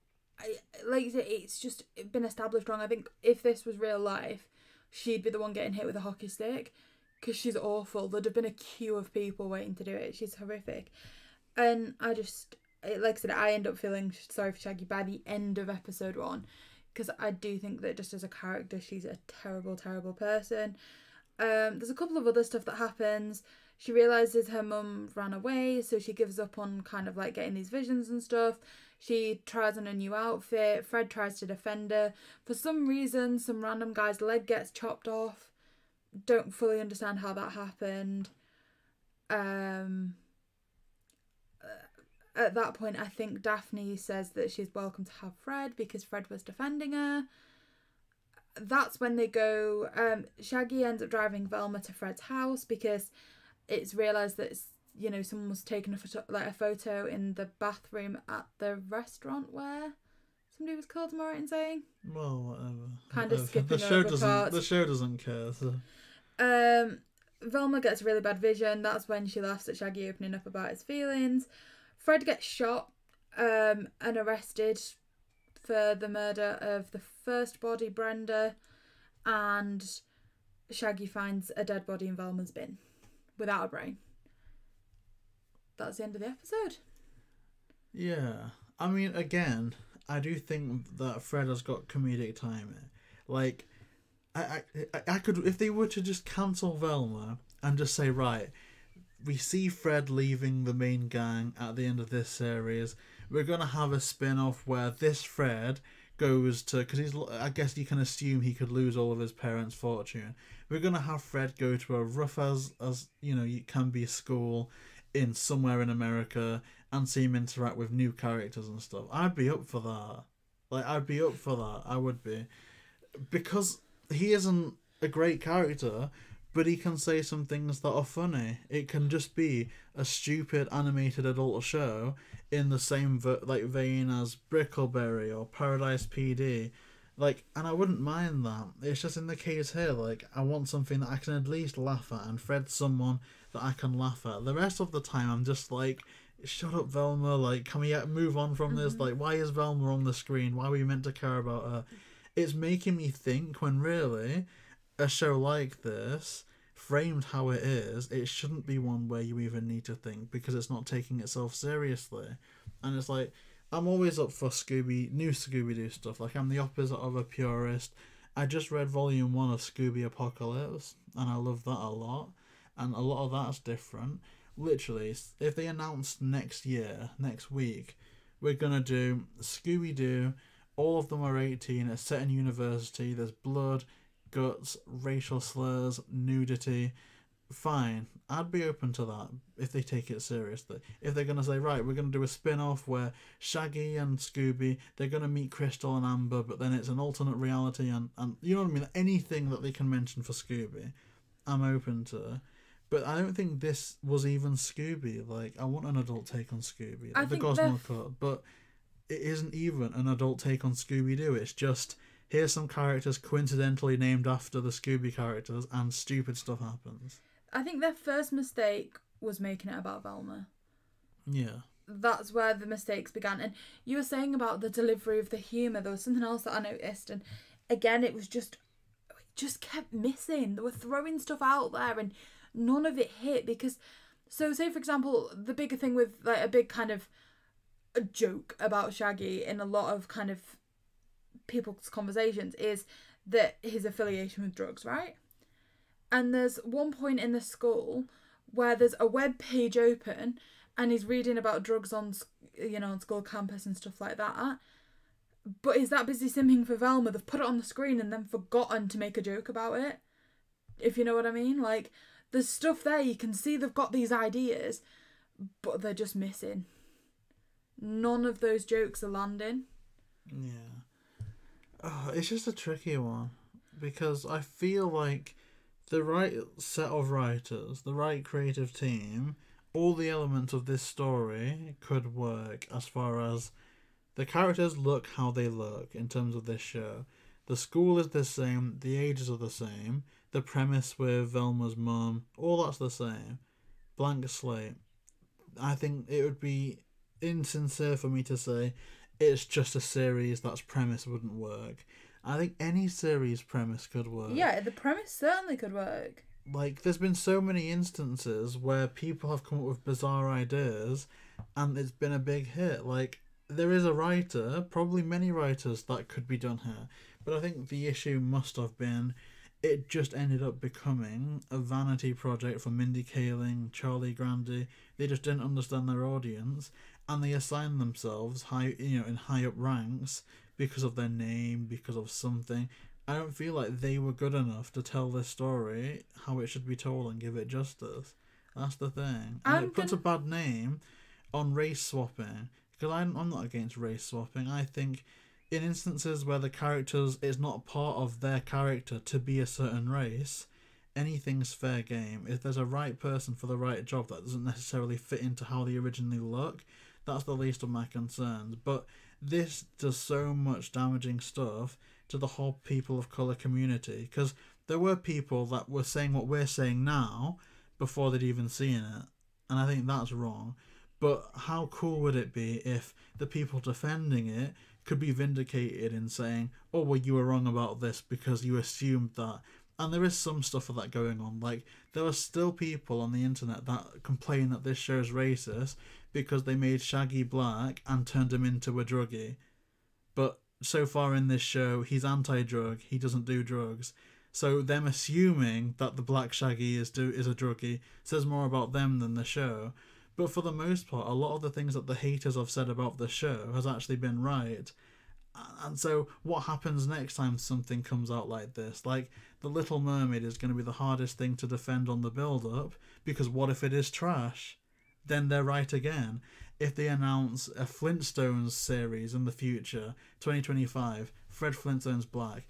like you said, it's just been established wrong. I think if this was real life, she'd be the one getting hit with a hockey stick, because she's awful. There'd have been a queue of people waiting to do it. She's horrific. And I just, like I said, I end up feeling sorry for Shaggy by the end of episode 1, because I do think that just as a character, she's a terrible person. There's a couple of other stuff that happens. She realises her mum ran away, so she gives up on kind of like getting these visions and stuff. She tries on a new outfit. Fred tries to defend her. For some reason, some random guy's leg gets chopped off. Don't fully understand how that happened. At that point, I think Daphne says that she's welcome to have Fred because Fred was defending her. that's when they go. Shaggy ends up driving Velma to Fred's house because it's realised that someone was taking a photo in the bathroom at the restaurant where somebody was killed. Am I right in saying? Well, whatever. Kind of skipping over parts. The show doesn't care. So. Velma gets a really bad vision. That's when she laughs at Shaggy opening up about his feelings. Fred gets shot and arrested for the murder of the first body, Brenda, and Shaggy finds a dead body in Velma's bin without a brain. That's the end of the episode. Yeah. I mean, again, I do think that Fred has got comedic timing. Like, I could, if they were to just cancel Velma and just say, right, we see Fred leaving the main gang at the end of this series. We're going to have a spin-off where this Fred goes to... Because I guess you can assume he could lose all of his parents' fortune. We're going to have Fred go to a rough as you can be school in somewhere in America and see him interact with new characters and stuff. I'd be up for that. Like, I'd be up for that. I would be. Because he isn't a great character... But he can say some things that are funny. It can just be a stupid animated adult show in the same vein as Brickleberry or Paradise PD. And I wouldn't mind that. It's just in the case here, I want something that I can at least laugh at, and Fred's someone that I can laugh at. The rest of the time, I'm just shut up, Velma. Can we move on from this? Why is Velma on the screen? Why are we meant to care about her? It's making me think when really... a show like this, framed how it is, it shouldn't be one where you even need to think because it's not taking itself seriously. And it's I'm always up for new Scooby Doo stuff. I'm the opposite of a purist. I just read volume 1 of Scooby Apocalypse and I love that a lot. And a lot of that's different. Literally, if they announced next week, we're going to do Scooby Doo, all of them are 18, it's set in university, there's blood, guts, racial slurs, nudity, fine. I'd be open to that if they take it seriously. If they're going to say, right, we're going to do a spin-off where Shaggy and Scooby, they're going to meet Crystal and Amber, but then it's an alternate reality and you know what I mean? Anything that they can mention for Scooby, I'm open to. But I don't think this was even Scooby. I want an adult take on Scooby. The Gosmo Cut. But it isn't even an adult take on Scooby-Doo. It's just... here's some characters coincidentally named after the Scooby characters and stupid stuff happens. I think their first mistake was making it about Velma. Yeah. That's where the mistakes began. And you were saying about the delivery of the humour. There was something else that I noticed. And again, it just kept missing. They were throwing stuff out there and none of it hit because... So say, for example, the bigger thing with a big kind of a joke about Shaggy in a lot of kind of people's conversations is that his affiliation with drugs, right? And there's one point in the school where there's a web page open and he's reading about drugs on school campus and stuff like that. But he's that busy simming for Velma, they've put it on the screen and then forgotten to make a joke about it. If you know what I mean? There's stuff there, you can see they've got these ideas, but they're just missing. None of those jokes are landing. Yeah. It's just a tricky one because I feel like the right set of writers, the right creative team, all the elements of this story could work as far as the characters look how they look in terms of this show. The school is the same, the ages are the same, the premise with Velma's mum, all that's the same. Blank slate. I think it would be insincere for me to say it's just a series that's premise wouldn't work. I think any series premise could work. Yeah, the premise certainly could work. There's been so many instances where people have come up with bizarre ideas and it's been a big hit. There is a writer, probably many writers that could be done here. But I think the issue must have been it just ended up becoming a vanity project for Mindy Kaling, Charlie Grandy. They just didn't understand their audience. And they assign themselves in high up ranks because of their name, because of something. I don't feel like they were good enough to tell this story how it should be told and give it justice. That's the thing. And it puts a bad name on race swapping. Because I'm not against race swapping. I think in instances where the characters, it's not part of their character to be a certain race, anything's fair game. If there's a right person for the right job that doesn't necessarily fit into how they originally look, that's the least of my concerns. But this does so much damaging stuff to the whole people of colour community, because there were people that were saying what we're saying now before they'd even seen it, and I think that's wrong. But how cool would it be if the people defending it could be vindicated in saying, oh, well, you were wrong about this because you assumed that. And there is some stuff of that going on. Like, there are still people on the internet that complain that this show's racist because they made Shaggy black and turned him into a druggie. But so far in this show, he's anti-drug, he doesn't do drugs. So them assuming that the black Shaggy is a druggie says more about them than the show. But for the most part, a lot of the things that the haters have said about the show has actually been right. And so what happens next time something comes out like this? Like, The Little Mermaid is going to be the hardest thing to defend on the build-up, because what if it is trash? Then they're right again. If they announce a Flintstones series in the future, 2025, Fred Flintstone's black,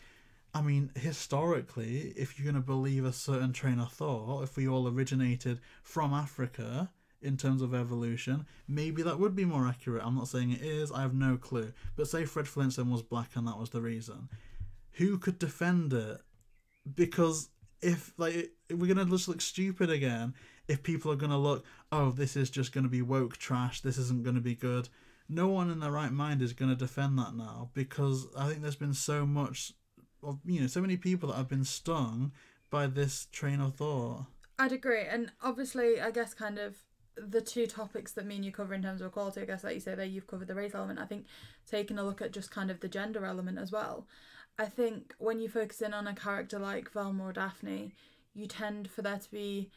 I mean, historically, if you're going to believe a certain train of thought, if we all originated from Africa in terms of evolution, maybe that would be more accurate. I'm not saying it is, I have no clue. But say Fred Flintstone was black and that was the reason. Who could defend it? Because if we're going to just look stupid again, if people are going to look, oh, this is just going to be woke trash, this isn't going to be good. No one in their right mind is going to defend that now, because I think there's been so much of, so many people that have been stung by this train of thought. I'd agree. And obviously, I guess kind of the two topics that me and you cover in terms of equality, I guess, like you say there, you've covered the race element. I think taking a look at just kind of the gender element as well. I think when you focus in on a character like Velma or Daphne, you tend for there to be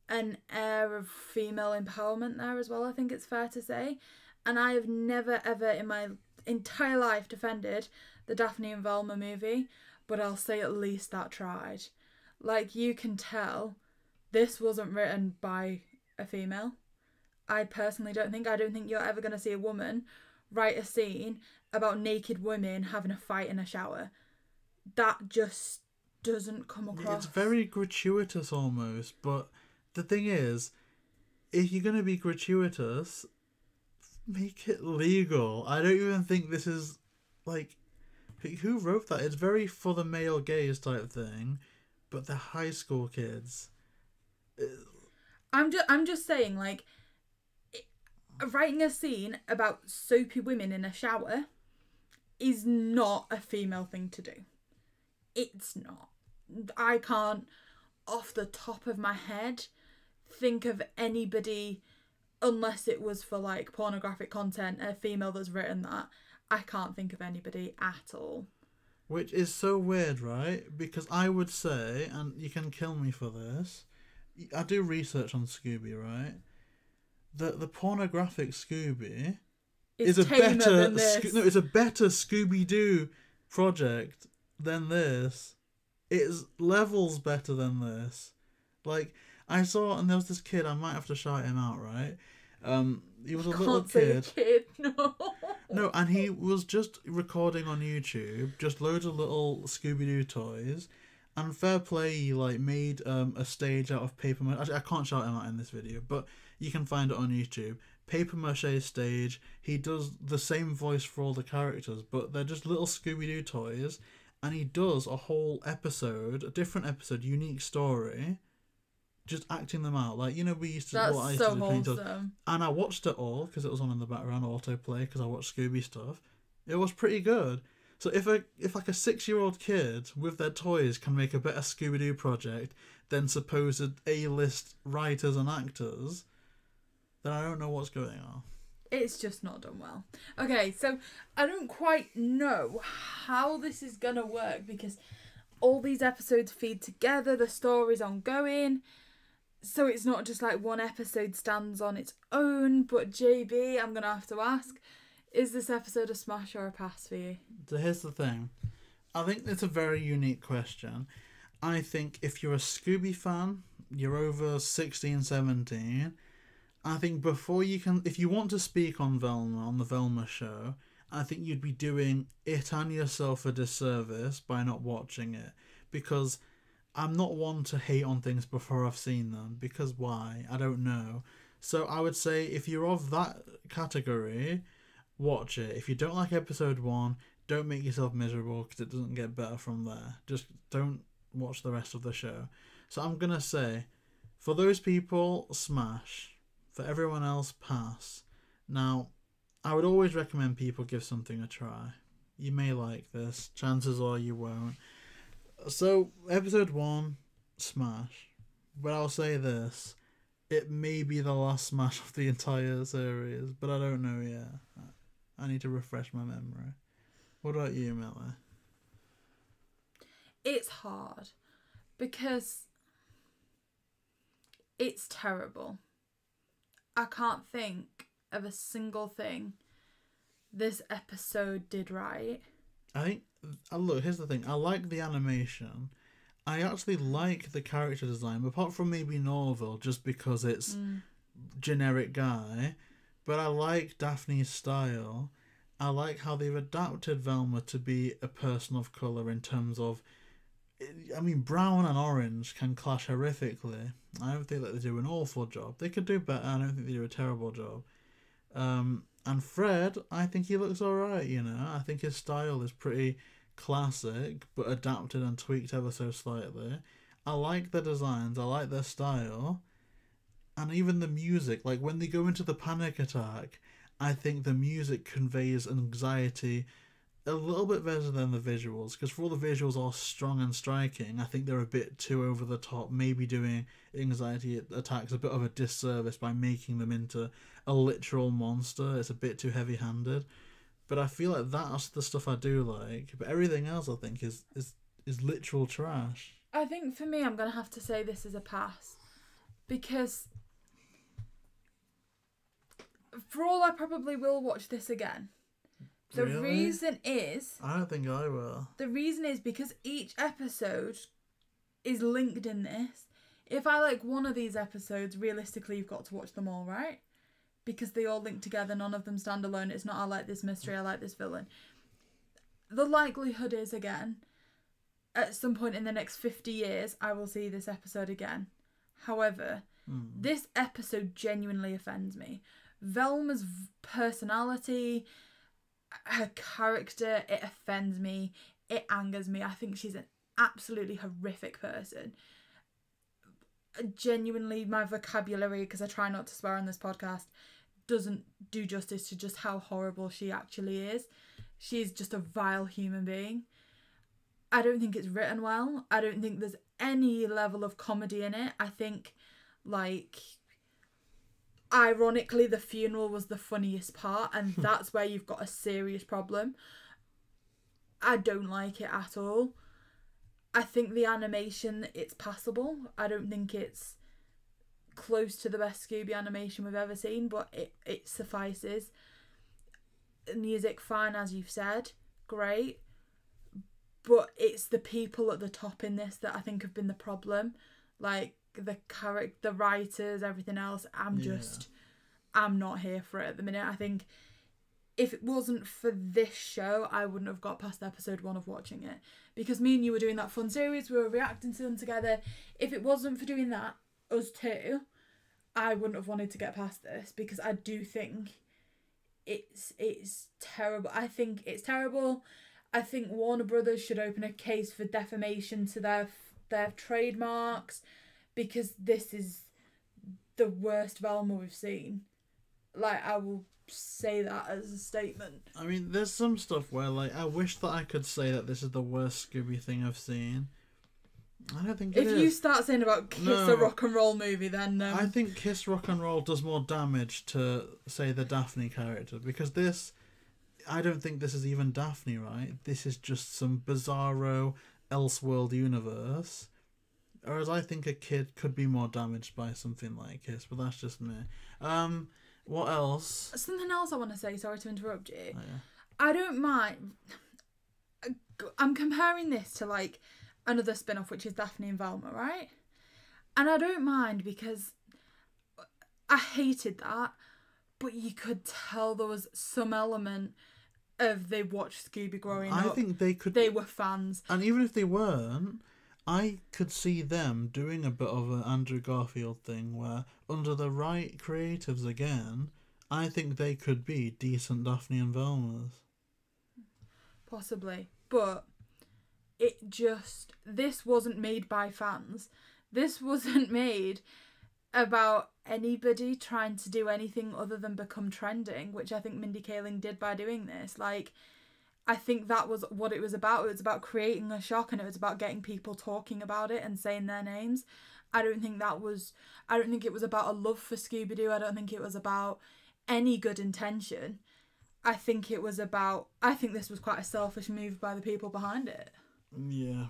an air of female empowerment there as well, I think it's fair to say. And I have never ever in my entire life defended the Daphne and Velma movie, but I'll say at least that tried. Like, you can tell this wasn't written by a female. I personally don't think you're ever going to see a woman write a scene about naked women having a fight in a shower. That just doesn't come across. It's very gratuitous almost, but the thing is, if you're going to be gratuitous, make it legal. I don't even think this is, like, who wrote that? It's very for the male gaze type thing, but they're high school kids. I'm just saying, like, writing a scene about soapy women in a shower is not a female thing to do. It's not. I can't, off the top of my head, think of anybody, unless it was for, like, pornographic content, a female that's written that. I can't think of anybody at all. Which is so weird, right? Because I would say, and you can kill me for this, I do research on Scooby, right? The pornographic Scooby is a better it's a better Scooby Doo project than this. It's levels better than this. Like, I saw, and there was this kid, I might have to shout him out, right? He was a little kid. No. No, and he was just recording on YouTube, just loads of little Scooby Doo toys. And fair play, he like made a stage out of paper mache. Actually, I can't shout him out in this video, but you can find it on YouTube. Paper mache stage. He does the same voice for all the characters, but they're just little Scooby-Doo toys. And he does a whole episode, a different episode, unique story, just acting them out. Like, we used to... That's so wholesome. And I watched it all, because it was on in the background, autoplay, because I watched Scooby stuff. It was pretty good. So if like a 6-year-old kid with their toys can make a better Scooby-Doo project than supposed A-list writers and actors, then I don't know what's going on. It's just not done well. Okay, so I don't quite know how this is going to work, because all these episodes feed together, the story's ongoing, so it's not just like one episode stands on its own. But JayBee, I'm going to have to ask, is this episode a smash or a pass for you? So here's the thing. I think it's a very unique question. I think if you're a Scooby fan, you're over 16, 17, I think before you can... If you want to speak on Velma, on the Velma show, I think you'd be doing it and yourself a disservice by not watching it. Because I'm not one to hate on things before I've seen them. Because why? I don't know. So I would say if you're of that category, watch it. If you don't like episode 1, don't make yourself miserable because it doesn't get better from there. Just don't watch the rest of the show. So I'm going to say, for those people, smash. For everyone else, pass. Now, I would always recommend people give something a try. You may like this. Chances are you won't. So, episode 1, smash. But I'll say this. It may be the last smash of the entire series, but I don't know yet. I need to refresh my memory. What about you, Milly? It's hard because it's terrible. I can't think of a single thing this episode did right. I think, look, here's the thing. I like the animation. I actually like the character design, apart from maybe Norville, just because it's generic guy. But I like Daphne's style. I like how they've adapted Velma to be a person of colour in terms of... I mean, brown and orange can clash horrifically. I don't think that they do an awful job. They could do better. I don't think they do a terrible job. And Fred, I think he looks alright, you know. I think his style is pretty classic, but adapted and tweaked ever so slightly. I like the designs. I like their style. And even the music. Like, when they go into the panic attack, I think the music conveys anxiety a little bit better than the visuals, because for all the visuals are strong and striking, I think they're a bit too over the top, maybe doing anxiety attacks a bit of a disservice by making them into a literal monster. It's a bit too heavy-handed, but I feel like that's the stuff I do like. But everything else I think is literal trash. I think for me, I'm gonna have to say this is a pass, because for all I probably will watch this again. The Really? reason is... I don't think I will. The reason is because each episode is linked in this. If I like one of these episodes, realistically, you've got to watch them all, right? Because they all link together, none of them stand alone. It's not, I like this mystery, I like this villain. The likelihood is, again, at some point in the next 50 years, I will see this episode again. However, this episode genuinely offends me. Velma's personality... her character, it offends me, it angers me. I think she's an absolutely horrific person. Genuinely, my vocabulary, because I try not to swear on this podcast, doesn't do justice to just how horrible she actually is. She's just a vile human being. I don't think it's written well. I don't think there's any level of comedy in it. I think, like... ironically, the funeral was the funniest part, and that's where you've got a serious problem. I don't like it at all. I think the animation, it's passable. I don't think it's close to the best Scooby animation we've ever seen, but it suffices. Music, fine, as you've said. Great. But it's the people at the top in this that I think have been the problem. Like, the character, the writers, everything else. I'm not here for it at the minute. I think if it wasn't for this show, I wouldn't have got past episode 1 of watching it, because me and you were doing that fun series, we were reacting to them together. If it wasn't for doing that, us two, I wouldn't have wanted to get past this, because I do think it's terrible. I think it's terrible. I think Warner Brothers should open a case for defamation to their trademarks, because this is the worst Velma we've seen. Like, I will say that as a statement. I mean, there's some stuff where, like, I wish that I could say that this is the worst Scooby thing I've seen. I don't think it is. If you start saying about Kiss a Rock and Roll movie, then... I think Kiss Rock and Roll does more damage to, say, the Daphne character, because this... I don't think this is even Daphne, right? This is just some bizarro Elseworld universe. Whereas I think a kid could be more damaged by something like Kiss, but that's just me. What else? Something else I want to say, sorry to interrupt you. Oh, yeah. I don't mind... I'm comparing this to, like, another spin-off, which is Daphne and Velma, right? And I don't mind because I hated that, but you could tell there was some element of they watched Scooby growing I up. think They were fans. And even if they weren't, I could see them doing a bit of an Andrew Garfield thing where, under the right creatives again, I think they could be decent Daphne and Velmas. Possibly. But this wasn't made by fans. This wasn't made about anybody trying to do anything other than become trending, which I think Mindy Kaling did by doing this. Like, I think that was what it was about. It was about creating a shock, and it was about getting people talking about it and saying their names. I don't think it was about a love for Scooby Doo. I don't think it was about any good intention. I think this was quite a selfish move by the people behind it. Yeah.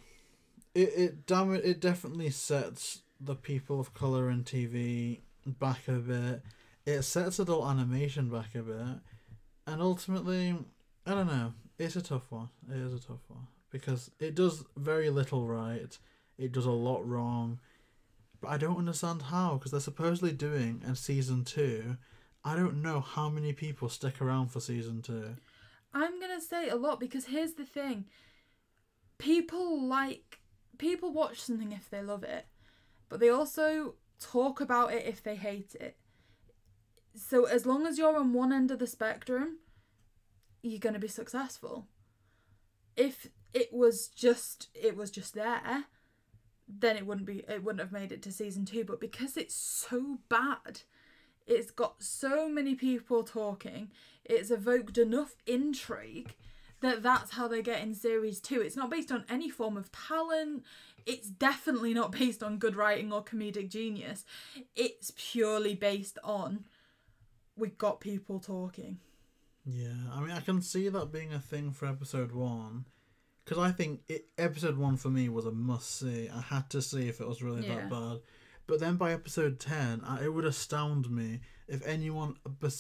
It definitely sets the people of colour in TV back a bit. It sets adult animation back a bit. And ultimately, I don't know, it's a tough one. It is a tough one. Because it does very little right. It does a lot wrong. But I don't understand how, because they're supposedly doing in season 2. I don't know how many people stick around for season 2. I'm going to say a lot, because here's the thing. People watch something if they love it, but they also talk about it if they hate it. So as long as you're on one end of the spectrum, you're going to be successful. If it was just there, then it wouldn't have made it to season 2. But because it's so bad, it's got so many people talking, it's evoked enough intrigue that's how they get in series 2. It's not based on any form of talent. It's definitely not based on good writing or comedic genius. It's purely based on, we've got people talking. Yeah, I mean, I can see that being a thing for episode 1. Because I think episode 1 for me was a must-see. I had to see if it was really that bad. But then by episode 10, it would astound me if anyone,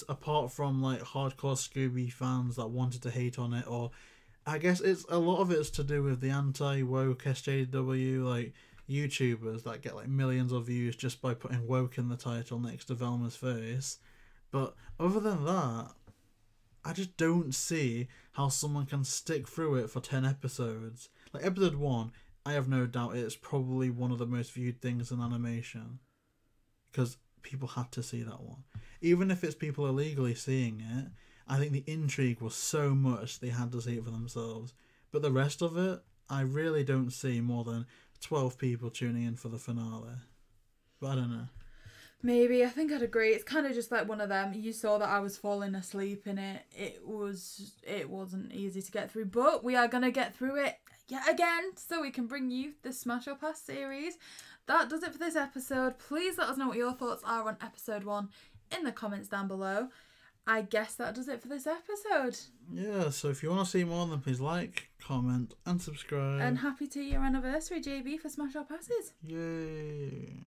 apart from like hardcore Scooby fans that wanted to hate on it, or I guess a lot of it's to do with the anti-woke SJW like YouTubers that get like millions of views just by putting woke in the title next to Velma's face. But other than that, I just don't see how someone can stick through it for 10 episodes. Like episode 1, I have no doubt it's probably one of the most viewed things in animation. Because people had to see that one. Even if it's people illegally seeing it, I think the intrigue was so much they had to see it for themselves. But the rest of it, I really don't see more than 12 people tuning in for the finale. But I don't know. Maybe, I think I'd agree. It's kind of just like one of them. You saw that I was falling asleep in it. It wasn't easy to get through, but we are going to get through it yet again so we can bring you the Smash or Pass series. That does it for this episode. Please let us know what your thoughts are on episode 1 in the comments down below. I guess that does it for this episode. Yeah, so if you want to see more, then please like, comment and subscribe. And happy 2-year anniversary, JayBee, for Smash or Passes. Yay.